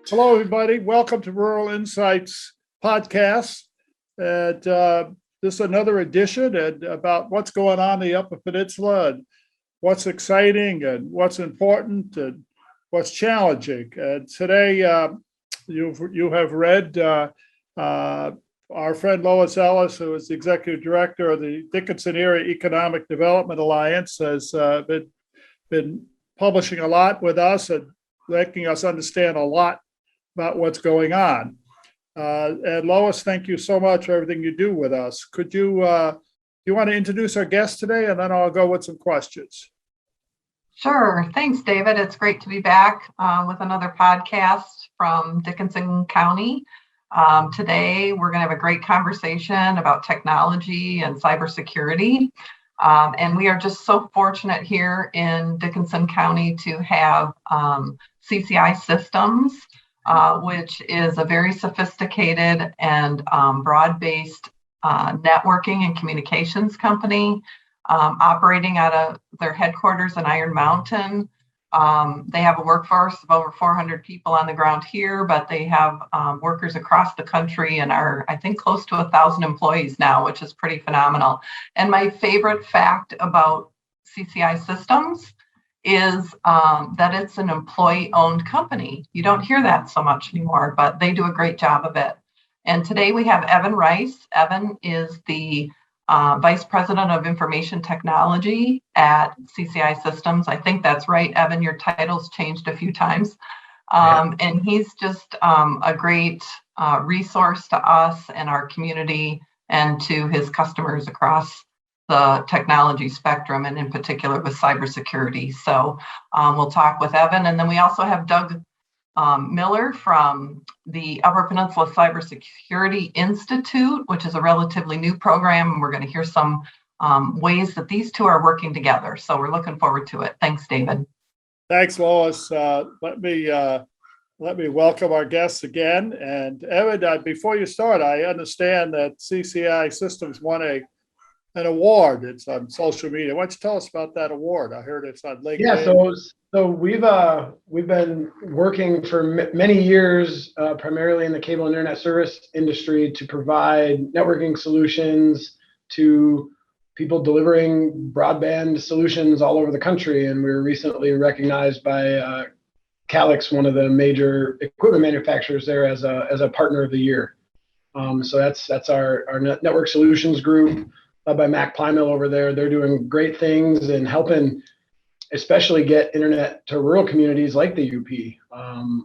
Hello, everybody. Welcome to Rural Insights Podcast. And this is another edition about what's going on in the Upper Peninsula and what's exciting and what's important and what's challenging. And today, you have read our friend Lois Ellis, who is the executive director of the Dickinson Area Economic Development Alliance, has been publishing a lot with us and making us understand a lot about what's going on. And Lois, thank you so much for everything you do with us. Could you want to introduce our guest today, and then I'll go with some questions. Sure. Thanks, David. It's great to be back with another podcast from Dickinson County. Today, we're going to have a great conversation about technology and cybersecurity. And we are just so fortunate here in Dickinson County to have CCI Systems, which is a very sophisticated and broad-based networking and communications company operating out of their headquarters in Iron Mountain. They have a workforce of over 400 people on the ground here, but they have workers across the country and are, I think, close to 1,000 employees now, which is pretty phenomenal. And my favorite fact about CCI Systems is that it's an employee-owned company. You don't hear that so much anymore, but they do a great job of it. And today we have Evan Rice. Evan is the Vice President of Information Technology at CCI Systems. I think that's right, Evan. Your title's changed a few times. And he's just a great resource to us and our community and to his customers across the technology spectrum, and in particular with cybersecurity. So we'll talk with Evan. And then we also have Doug Miller from the Upper Peninsula Cybersecurity Institute, which is a relatively new program. And we're going to hear some ways that these two are working together. So we're looking forward to it. Thanks, David. Thanks, Lois. Let me welcome our guests again. And Evan, before you start, I understand that CCI Systems won an award. It's on social media. Why don't you tell us about that award? I heard it's on LinkedIn. Yeah, so we've been working for many years, primarily in the cable and internet service industry, to provide networking solutions to people delivering broadband solutions all over the country. And we were recently recognized by Calix, one of the major equipment manufacturers there, as a partner of the year. So that's our network solutions group, led by Mac Plymouth over there. They're doing great things and helping especially get internet to rural communities like the UP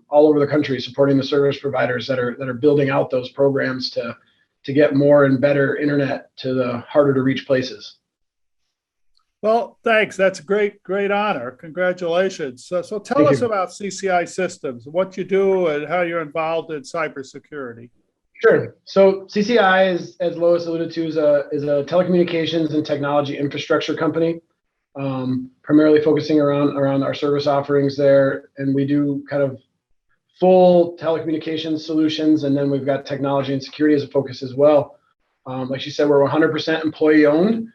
all over the country, supporting the service providers that are building out those programs to get more and better internet to the harder to reach places. Well, thanks. That's a great honor. Congratulations. So tell us about CCI Systems, what you do and how you're involved in cybersecurity. Sure. So CCI, as Lois alluded to, is a telecommunications and technology infrastructure company, primarily focusing around our service offerings there. And we do kind of full telecommunications solutions, and then we've got technology and security as a focus as well. Like you said, we're 100% employee owned,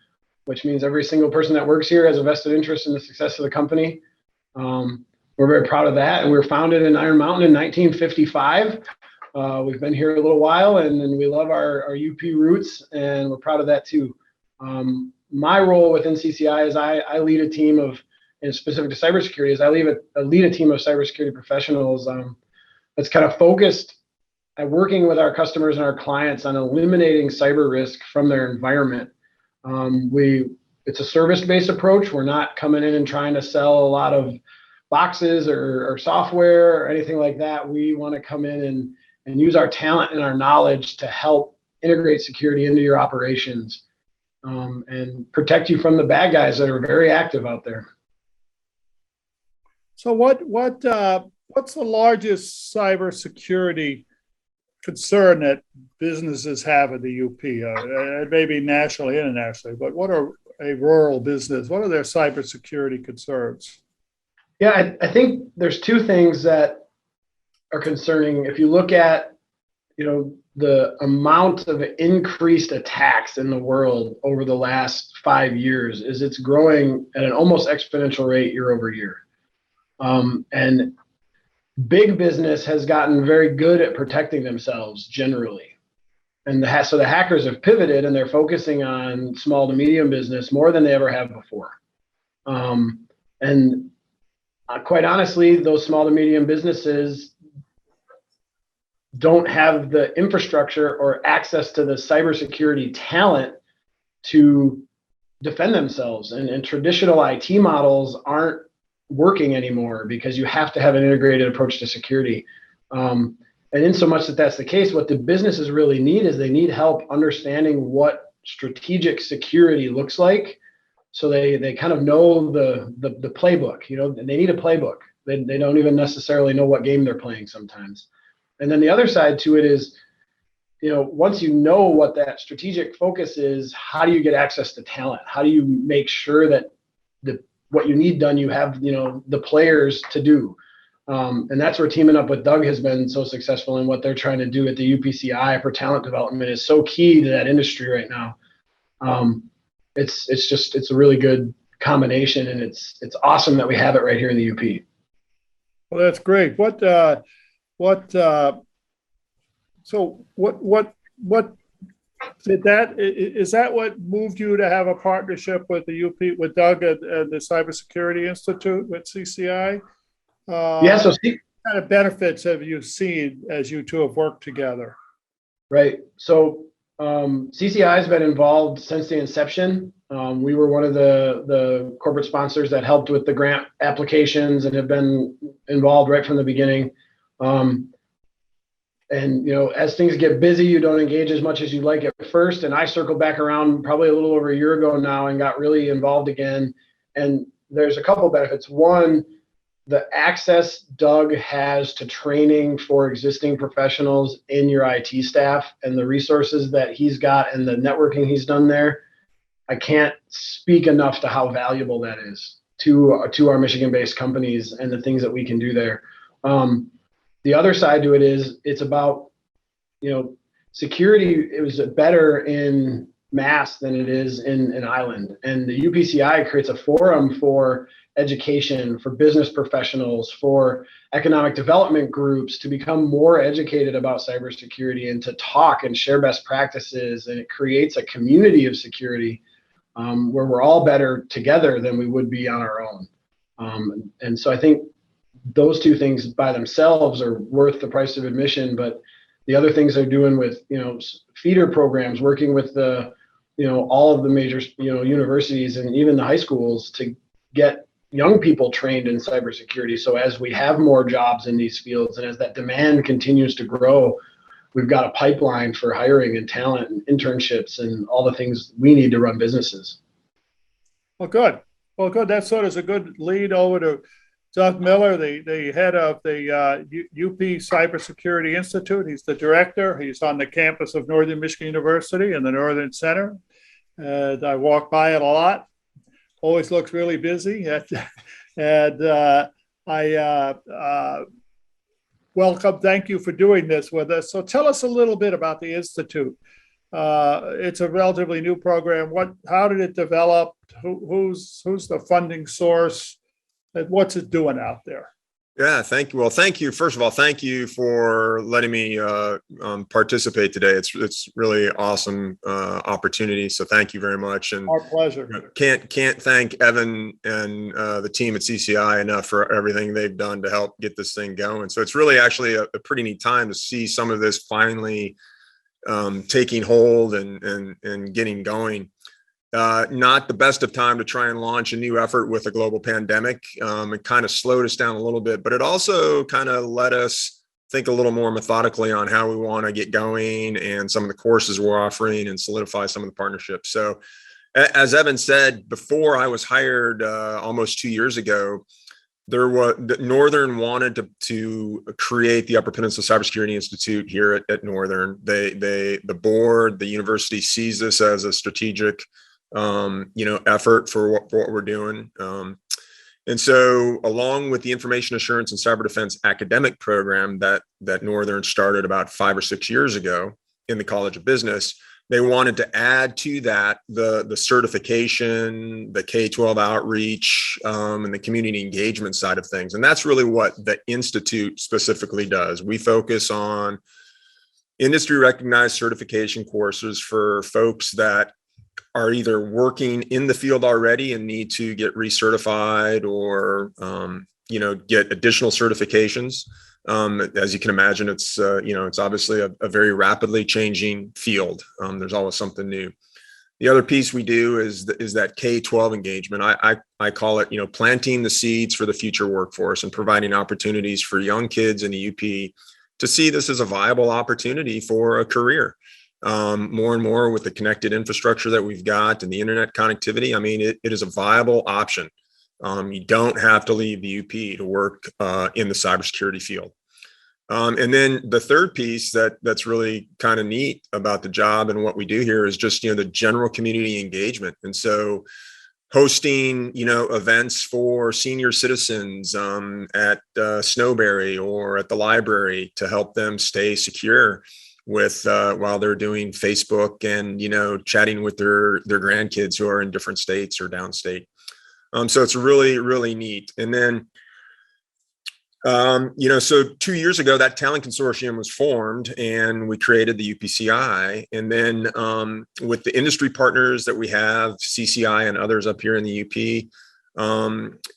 which means every single person that works here has a vested interest in the success of the company. We're very proud of that. And we were founded in Iron Mountain in 1955. We've been here a little while, and we love our UP roots, and we're proud of that too. My role within CCI is I lead a team of, and specific to cybersecurity, is I lead a team of cybersecurity professionals that's kind of focused at working with our customers and our clients on eliminating cyber risk from their environment. It's a service-based approach. We're not coming in and trying to sell a lot of boxes or software or anything like that. We want to come in and use our talent and our knowledge to help integrate security into your operations and protect you from the bad guys that are very active out there. So what's the largest cybersecurity concern that businesses have in the UP, maybe nationally, internationally, but what are a rural business? What are their cybersecurity concerns? Yeah, I think there's two things that are concerning. If you look at, the amount of increased attacks in the world over the last 5 years, it's growing at an almost exponential rate year over year. And big business has gotten very good at protecting themselves generally. And so the hackers have pivoted and they're focusing on small to medium business more than they ever have before. And quite honestly, those small to medium businesses don't have the infrastructure or access to the cybersecurity talent to defend themselves. And traditional IT models aren't working anymore because you have to have an integrated approach to security. And in so much that that's the case, what the businesses really need is they need help understanding what strategic security looks like. So they kind of know the playbook, and they need a playbook. They don't even necessarily know what game they're playing sometimes. And then the other side to it is, once you know what that strategic focus is, how do you get access to talent? How do you make sure that what you need done, you have, the players to do? And that's where teaming up with Doug has been so successful, and what they're trying to do at the UPCI for talent development is so key to that industry right now. It's a really good combination, and it's awesome that we have it right here in the UP. Well, that's great. So what did is that what moved you to have a partnership with the UP, with Doug at the Cybersecurity Institute with CCI? Yeah. So what kind of benefits have you seen as you two have worked together? Right. So CCI has been involved since the inception. We were one of the corporate sponsors that helped with the grant applications and have been involved right from the beginning. And as things get busy, you don't engage as much as you'd like at first. And I circled back around probably a little over a year ago now and got really involved again. And there's a couple benefits. One, the access Doug has to training for existing professionals in your IT staff and the resources that he's got and the networking he's done there, I can't speak enough to how valuable that is to our Michigan-based companies and the things that we can do there. The other side to it is it's about, security. It was better in mass than it is in an island. And the UPCI creates a forum for education, for business professionals, for economic development groups to become more educated about cybersecurity and to talk and share best practices. And it creates a community of security where we're all better together than we would be on our own. And so I think those two things by themselves are worth the price of admission, but the other things they're doing with, feeder programs, working with the, all of the major, universities and even the high schools to get young people trained in cybersecurity. So as we have more jobs in these fields and as that demand continues to grow, we've got a pipeline for hiring and talent and internships and all the things we need to run businesses. Well, good. That sort of is a good lead over to Doug Miller, the head of the UP Cybersecurity Institute. He's the director. He's on the campus of Northern Michigan University in the Northern Center. And I walk by it a lot. Always looks really busy. And I welcome, thank you for doing this with us. So tell us a little bit about the Institute. It's a relatively new program. How did it develop? Who's the funding source? And what's it doing out there? Yeah, thank you. Well, thank you. First of all, thank you for letting me participate today. It's really awesome opportunity. So thank you very much. And our pleasure. Can't thank Evan and the team at CCI enough for everything they've done to help get this thing going. So it's really actually a pretty neat time to see some of this finally taking hold and getting going. Not the best of time to try and launch a new effort with a global pandemic. It kind of slowed us down a little bit, but it also kind of let us think a little more methodically on how we want to get going and some of the courses we're offering and solidify some of the partnerships. So as Evan said, before I was hired almost 2 years ago, Northern wanted to create the Upper Peninsula Cybersecurity Institute here at Northern. The board, the university sees this as a strategic effort for what we're doing. And so along with the information assurance and cyber defense academic program that Northern started about 5 or 6 years ago in the College of Business, they wanted to add to that the certification, the K-12 outreach, and the community engagement side of things. And that's really what the Institute specifically does. We focus on industry recognized certification courses for folks that are either working in the field already and need to get recertified or, get additional certifications. As you can imagine, it's obviously a very rapidly changing field. There's always something new. The other piece we do is that K-12 engagement. I call it, planting the seeds for the future workforce and providing opportunities for young kids in the UP to see this as a viable opportunity for a career. More and more with the connected infrastructure that we've got and the internet connectivity, I mean, it is a viable option. You don't have to leave the UP to work in the cybersecurity field. And then the third piece that's really kind of neat about the job and what we do here is just, the general community engagement. And so hosting, events for senior citizens at Snowberry or at the library to help them stay secure with while they're doing Facebook and, chatting with their grandkids who are in different states or downstate. So it's really, really neat. And then, so 2 years ago, that talent consortium was formed and we created the UPCI. And then with the industry partners that we have, CCI and others up here in the UP,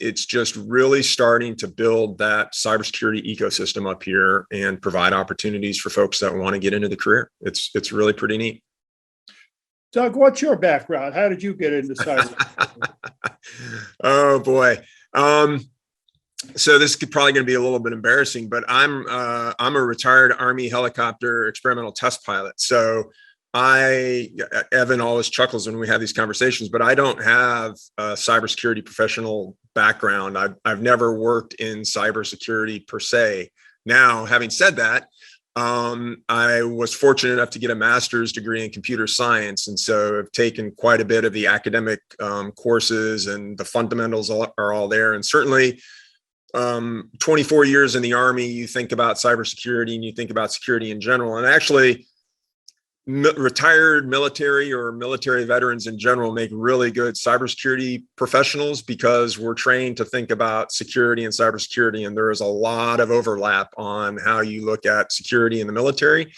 it's just really starting to build that cybersecurity ecosystem up here and provide opportunities for folks that want to get into the career. It's really pretty neat. Doug, what's your background? How did you get into cybersecurity? Oh boy. So this is probably going to be a little bit embarrassing, but I'm a retired Army helicopter experimental test pilot. So Evan always chuckles when we have these conversations, but I don't have a cybersecurity professional background. I've never worked in cybersecurity per se. Now, having said that, I was fortunate enough to get a master's degree in computer science. And so I've taken quite a bit of the academic courses, and the fundamentals are all there. And certainly 24 years in the Army, you think about cybersecurity and you think about security in general. And actually, retired military or military veterans in general make really good cybersecurity professionals because we're trained to think about security and cybersecurity. And there is a lot of overlap on how you look at security in the military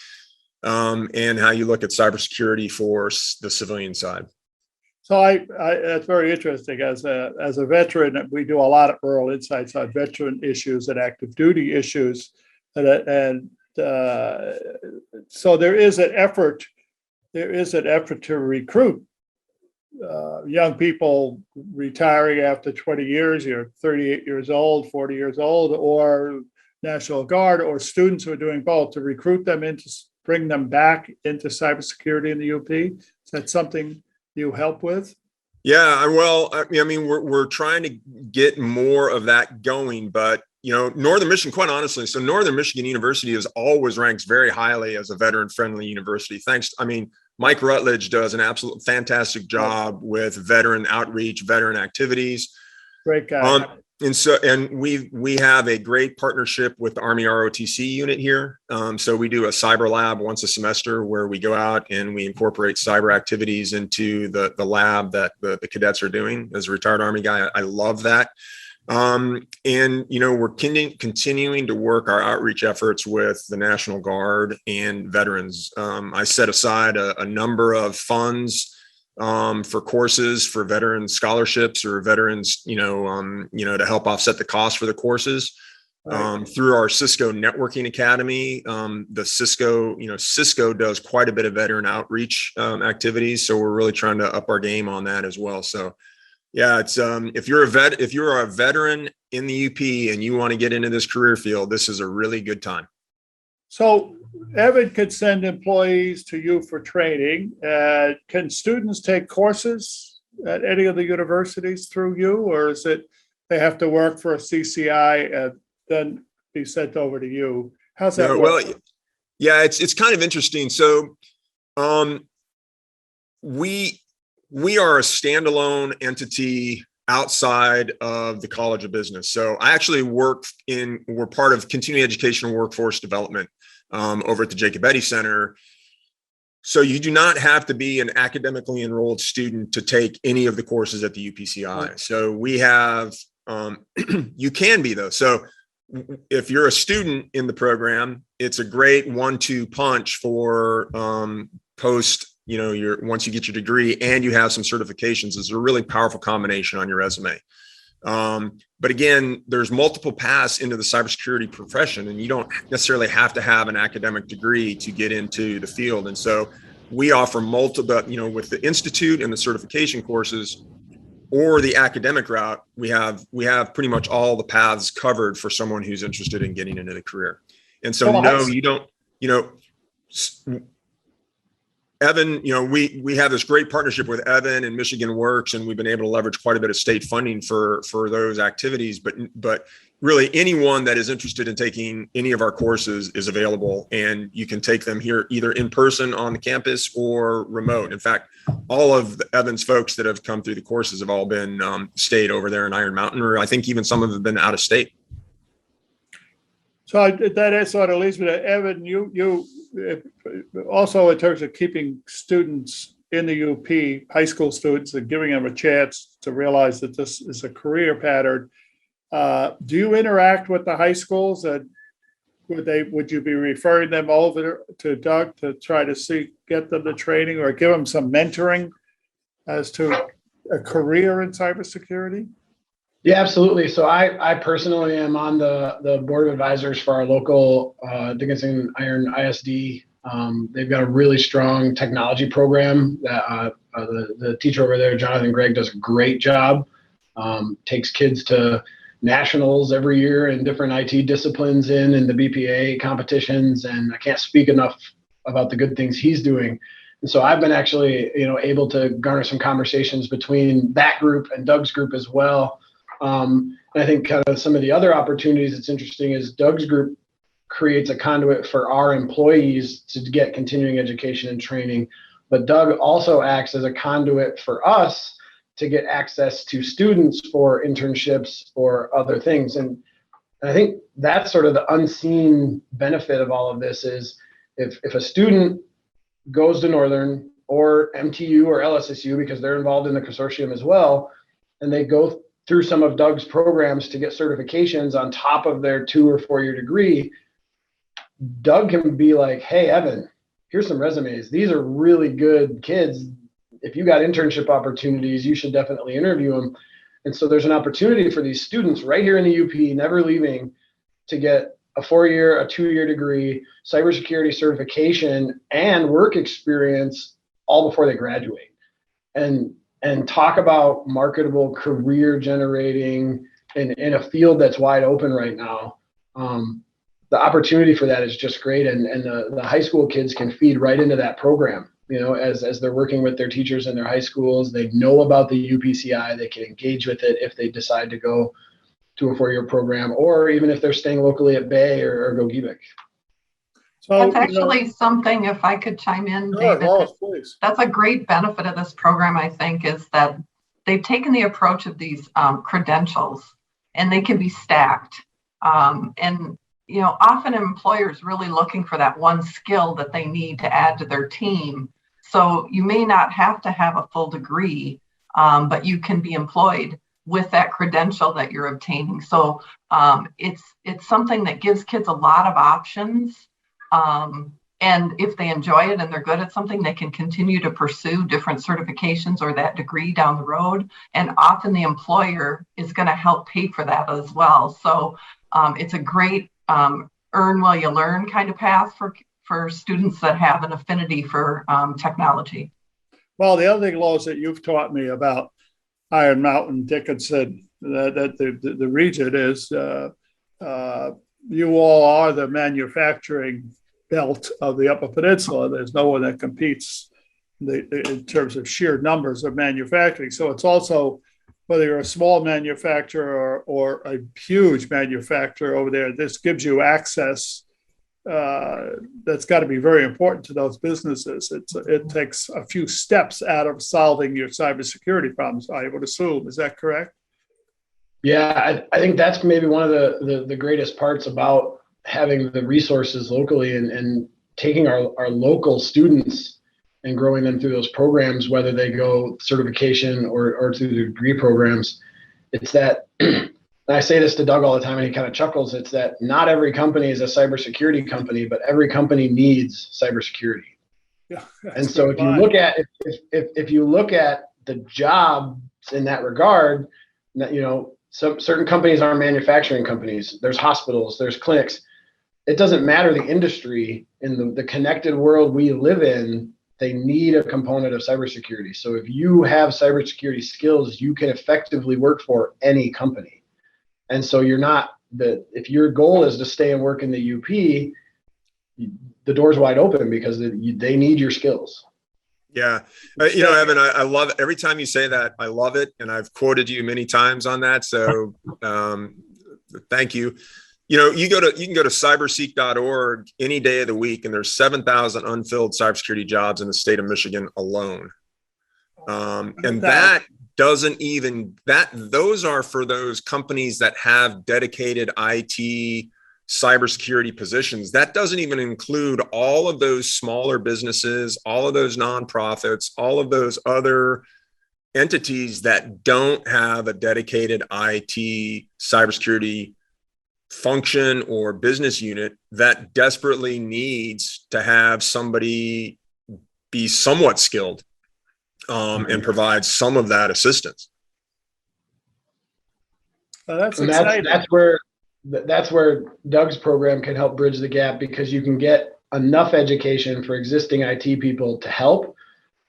and how you look at cybersecurity for the civilian side. So that's very interesting. As a veteran, we do a lot of rural insights on veteran issues and active duty issues, and so there is an effort to recruit young people retiring after 20 years. You're 38 years old, 40 years old, or National Guard, or students who are doing both, to recruit them bring them back into cybersecurity in the UP. Is that something you help with? Yeah, well, I mean, we're trying to get more of that going, but Northern Michigan, quite honestly, so Northern Michigan University is always ranks very highly as a veteran-friendly university. Mike Rutledge does an absolute fantastic job with veteran outreach, veteran activities. Great guy. And we have a great partnership with the Army ROTC unit here. So we do a cyber lab once a semester where we go out and we incorporate cyber activities into the lab that the cadets are doing. As a retired Army guy, I love that. And we're continuing to work our outreach efforts with the National Guard and veterans. I set aside a number of funds for courses for veteran scholarships or veterans, to help offset the cost for the courses. Through our Cisco Networking Academy. The Cisco does quite a bit of veteran outreach activities, so we're really trying to up our game on that as well. So yeah, it's if you're a veteran in the UP and you want to get into this career field, this is a really good time. So Evan could send employees to you for training. Can students take courses at any of the universities through you, or is it they have to work for a CCI and then be sent over to you? How's that work? Well, yeah, it's kind of interesting. So we are a standalone entity outside of the College of Business. So I actually we're part of continuing education and workforce development over at the Jacob Eddy Center. So you do not have to be an academically enrolled student to take any of the courses at the UPCI. So we have, you can be though. So if you're a student in the program, it's a great 1-2 punch for post, once you get your degree and you have some certifications. It's a really powerful combination on your resume. But again, there's multiple paths into the cybersecurity profession, and you don't necessarily have to have an academic degree to get into the field. And so we offer multiple, with the institute and the certification courses or the academic route, we have pretty much all the paths covered for someone who's interested in getting into the career. And so, no, you don't, Evan, we have this great partnership with Evan and Michigan Works, and we've been able to leverage quite a bit of state funding for those activities. But really, anyone that is interested in taking any of our courses is available, and you can take them here either in person on the campus or remote. In fact, all of Evan's folks that have come through the courses have all been stayed over there in Iron Mountain, or I think even some of them have been out of state. So that sort of leads me to Evan. You also, in terms of keeping students in the UP, high school students, and giving them a chance to realize that this is a career pattern. Do you interact with the high schools, and would you be referring them over to Doug to try to get them the training or give them some mentoring as to a career in cybersecurity? Yeah, absolutely. So I personally am on the board of advisors for our local Dickinson Iron ISD. They've got a really strong technology program that the teacher over there, Jonathan Gregg, does a great job. Takes kids to nationals every year in different IT disciplines in the BPA competitions, and I can't speak enough about the good things he's doing. And so I've been actually, able to garner some conversations between that group and Doug's group as well. And I think kind of some of the other opportunities that's interesting is Doug's group creates a conduit for our employees to get continuing education and training. But Doug also acts as a conduit for us to get access to students for internships or other things. And I think that's sort of the unseen benefit of all of this is if a student goes to Northern or MTU or LSSU, because they're involved in the consortium as well, and they go through some of Doug's programs to get certifications on top of their 2 or 4 year degree, Doug can be like, hey, Evan, here's some resumes. These are really good kids. If you got internship opportunities, you should definitely interview them. And so there's an opportunity for these students right here in the UP, never leaving, to get a 4-year, a 2-year degree, cybersecurity certification, and work experience all before they graduate. And talk about marketable, career generating in a field that's wide open right now. The opportunity for that is just great. And the high school kids can feed right into that program. As they're working with their teachers in their high schools, they know about the UPCI, they can engage with it if they decide to go to a 4-year program, or even if they're staying locally at Bay or Gogebic. So that's actually something, if I could chime in, David, please. That's a great benefit of this program, I think, is that they've taken the approach of these credentials, and they can be stacked. And often employers really looking for that one skill that they need to add to their team. So you may not have to have a full degree, but you can be employed with that credential that you're obtaining. So it's something that gives kids a lot of options. And if they enjoy it and they're good at something, they can continue to pursue different certifications or that degree down the road. And often the employer is going to help pay for that as well. So it's a great earn while you learn kind of path for students that have an affinity for technology. Well, the other thing, Lois, that you've taught me about Iron Mountain, Dickinson, that the region is you all are the manufacturing belt of the Upper Peninsula. There's no one that competes in terms of sheer numbers of manufacturing. So it's also, whether you're a small manufacturer or a huge manufacturer over there, this gives you access that's got to be very important to those businesses. It takes a few steps out of solving your cybersecurity problems, I would assume. Is that correct? Yeah, I think that's maybe one of the greatest parts about having the resources locally and taking our local students and growing them through those programs, whether they go certification or through the degree programs. It's that, and I say this to Doug all the time and he kind of chuckles, it's that not every company is a cybersecurity company, but every company needs cybersecurity. Yeah, and so if you look at the jobs in that regard, some certain companies are manufacturing companies. There's hospitals, there's clinics. It doesn't matter the industry. In the connected world we live in, they need a component of cybersecurity. So if you have cybersecurity skills, you can effectively work for any company. And so if your goal is to stay and work in the UP, the door's wide open because they need your skills. Yeah. Evan, I love it. Every time you say that, I love it. And I've quoted you many times on that. So thank you. You can go to cyberseek.org any day of the week, and there's 7,000 unfilled cybersecurity jobs in the state of Michigan alone. And that doesn't even, those are for those companies that have dedicated IT cybersecurity positions. That doesn't even include all of those smaller businesses, all of those nonprofits, all of those other entities that don't have a dedicated IT cybersecurity function or business unit that desperately needs to have somebody be somewhat skilled and provide some of that assistance. That's exciting. That's where Doug's program can help bridge the gap, because you can get enough education for existing IT people to help,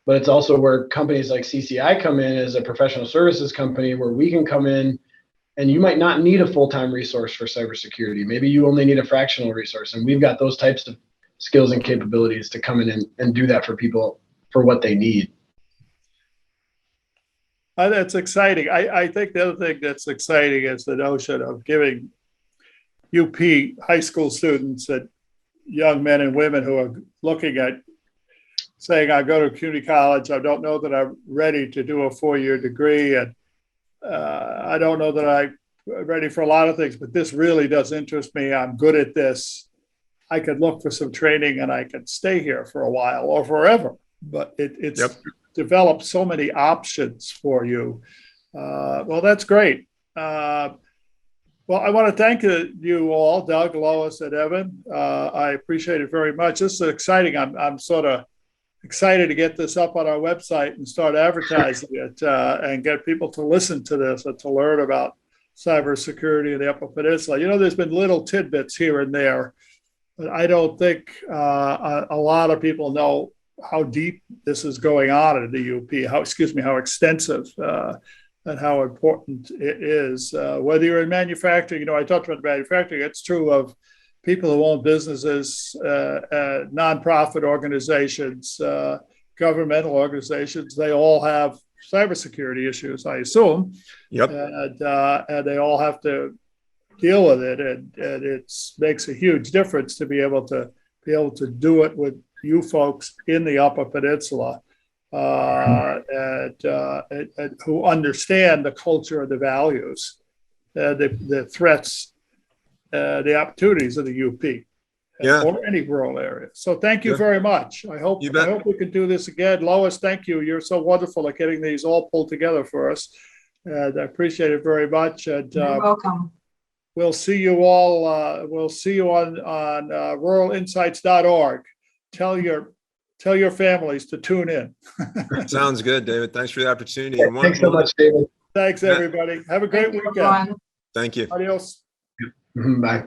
but it's also where companies like CCI come in as a professional services company, where we can come in and you might not need a full-time resource for cybersecurity. Maybe you only need a fractional resource, and we've got those types of skills and capabilities to come in and do that for people for what they need. That's exciting. I think the other thing that's exciting is the notion of giving UP high school students and young men and women who are looking at saying, I go to community college, I don't know that I'm ready to do a 4-year degree, and I don't know that I'm ready for a lot of things, but this really does interest me. I'm good at this. I could look for some training and I could stay here for a while or forever. But it's developed so many options for you. Well, that's great. Well, I want to thank you all, Doug, Lois, and Evan. I appreciate it very much. This is exciting. I'm sort of excited to get this up on our website and start advertising it and get people to listen to this and to learn about cybersecurity in the Upper Peninsula. There's been little tidbits here and there, but I don't think a lot of people know how deep this is going on in the UP, how extensive and how important it is. Whether you're in manufacturing, I talked about manufacturing, it's true of people who own businesses, nonprofit organizations, governmental organizations. They all have cybersecurity issues, I assume. Yep. And they all have to deal with it, and it makes a huge difference to be able to do it with you folks in the Upper Peninsula, and who understand the culture and the values, the threats, the opportunities of the UP, or any rural area. So thank you very much. I hope we can do this again. Lois, thank you. You're so wonderful at getting these all pulled together for us. And I appreciate it very much. And you're welcome. We'll see you all. We'll see you on ruralinsights.org. Tell your families to tune in. Sounds good, David. Thanks for the opportunity. Thanks so much, David. Thanks, everybody. Have a great weekend. Everyone. Thank you. Adios. Bye.